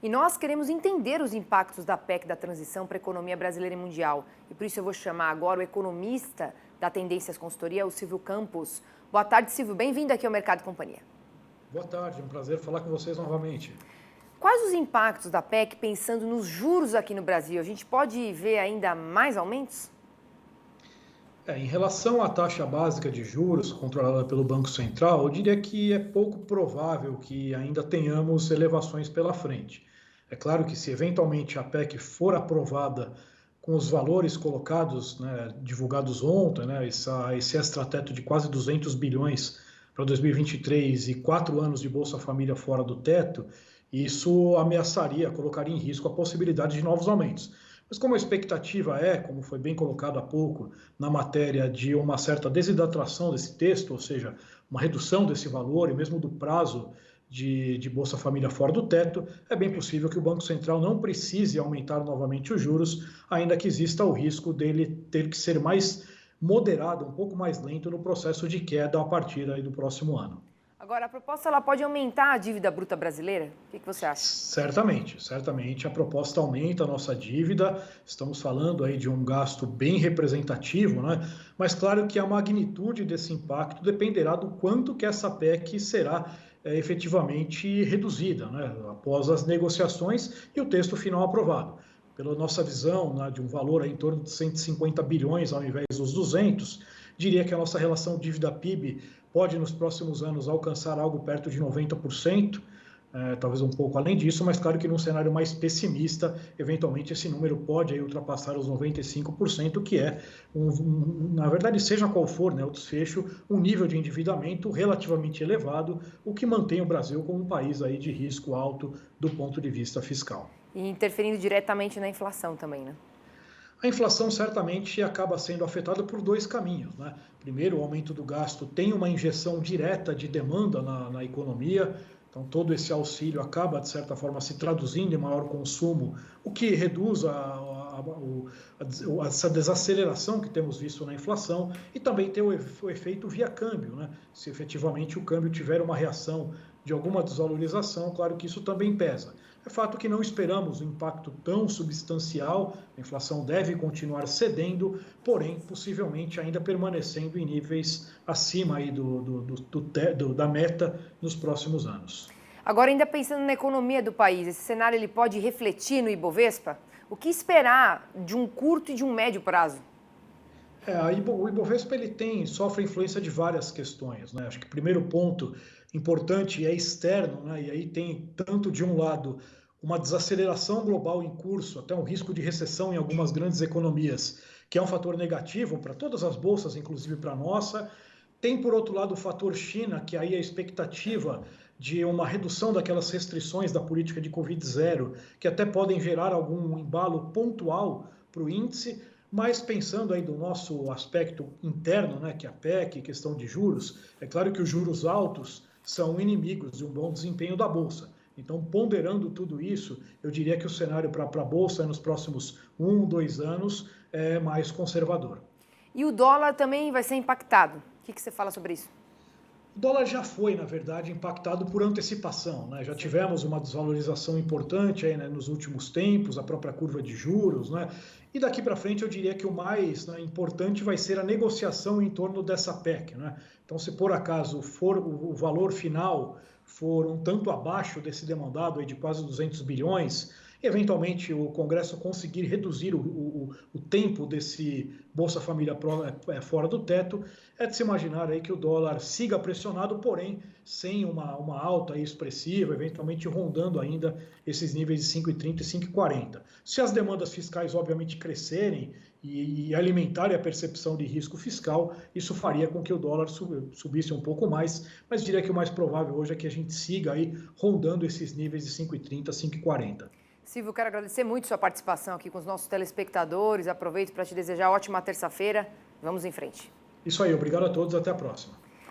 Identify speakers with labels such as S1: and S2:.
S1: E nós queremos entender os impactos da PEC da transição para a economia brasileira e mundial. E por isso eu vou chamar agora o economista da Tendências Consultoria, o Silvio Campos. Boa tarde, Silvio. Bem-vindo aqui ao Mercado e Companhia.
S2: Boa tarde, é um prazer falar com vocês novamente.
S1: Quais os impactos da PEC pensando nos juros aqui no Brasil? A gente pode ver ainda mais aumentos?
S2: Em relação à taxa básica de juros controlada pelo Banco Central, eu diria que é pouco provável que ainda tenhamos elevações pela frente. É claro que se eventualmente a PEC for aprovada com os valores colocados, né, divulgados ontem, né, esse extrateto de quase 200 bilhões para 2023 e 4 anos de Bolsa Família fora do teto, isso ameaçaria, colocaria em risco a possibilidade de novos aumentos. Mas como a expectativa é, como foi bem colocado há pouco na matéria, de uma certa desidratação desse texto, ou seja, uma redução desse valor e mesmo do prazo de Bolsa Família fora do teto, é bem possível que o Banco Central não precise aumentar novamente os juros, ainda que exista o risco dele ter que ser mais moderado, um pouco mais lento no processo de queda a partir aí do próximo ano.
S1: Agora, a proposta ela pode aumentar a dívida bruta brasileira? O que você acha?
S2: Certamente a proposta aumenta a nossa dívida, estamos falando aí de um gasto bem representativo, né? Mas claro que a magnitude desse impacto dependerá do quanto que essa PEC será efetivamente reduzida, né? Após as negociações e o texto final aprovado. Pela nossa visão, né, de um valor aí em torno de 150 bilhões ao invés dos 200, diria que a nossa relação dívida-PIB pode nos próximos anos alcançar algo perto de 90%, talvez um pouco além disso, mas claro que num cenário mais pessimista, eventualmente esse número pode aí ultrapassar os 95%, que é, na verdade, seja qual for, né, o desfecho, um nível de endividamento relativamente elevado, o que mantém o Brasil como um país aí de risco alto do ponto de vista fiscal.
S1: E interferindo diretamente na inflação também, né?
S2: A inflação certamente acaba sendo afetada por dois caminhos, né? Primeiro, o aumento do gasto tem uma injeção direta de demanda na economia, então todo esse auxílio acaba, de certa forma, se traduzindo em maior consumo, o que reduz essa desaceleração que temos visto na inflação, e também tem o efeito via câmbio, né? Se efetivamente o câmbio tiver uma reação de alguma desvalorização, claro que isso também pesa. É fato que não esperamos um impacto tão substancial, a inflação deve continuar cedendo, porém, possivelmente ainda permanecendo em níveis acima aí da meta nos próximos anos.
S1: Agora, ainda pensando na economia do país, esse cenário ele pode refletir no Ibovespa? O que esperar de um curto e de um médio prazo?
S2: O Ibovespa sofre influência de várias questões, né? Acho que o primeiro ponto importante é externo, né? E aí tem tanto de um lado uma desaceleração global em curso, até um risco de recessão em algumas grandes economias, que é um fator negativo para todas as bolsas, inclusive para a nossa. Tem, por outro lado, o fator China, que aí é a expectativa de uma redução daquelas restrições da política de Covid-0, que até podem gerar algum embalo pontual para o índice. Mas pensando aí do nosso aspecto interno, né, que é a PEC, questão de juros, é claro que os juros altos são inimigos de um bom desempenho da Bolsa. Então, ponderando tudo isso, eu diria que o cenário para a Bolsa nos próximos 2 anos é mais conservador.
S1: E o dólar também vai ser impactado. O que você fala sobre isso?
S2: O dólar já foi, na verdade, impactado por antecipação, né? Já tivemos uma desvalorização importante aí, né, nos últimos tempos, a própria curva de juros, né? E daqui para frente eu diria que o mais, né, importante vai ser a negociação em torno dessa PEC, né? Então, se por acaso for o valor final for um tanto abaixo desse demandado aí de quase 200 bilhões, eventualmente o Congresso conseguir reduzir o tempo desse Bolsa Família fora do teto, é de se imaginar aí que o dólar siga pressionado, porém sem uma alta expressiva, eventualmente rondando ainda esses níveis de 5,30 e 5,40. Se as demandas fiscais obviamente crescerem e alimentarem a percepção de risco fiscal, isso faria com que o dólar subisse um pouco mais, mas diria que o mais provável hoje é que a gente siga aí rondando esses níveis de 5,30, 5,40.
S1: Silvio, quero agradecer muito sua participação aqui com os nossos telespectadores. Aproveito para te desejar ótima terça-feira. Vamos em frente.
S2: Isso aí, obrigado a todos, até a próxima.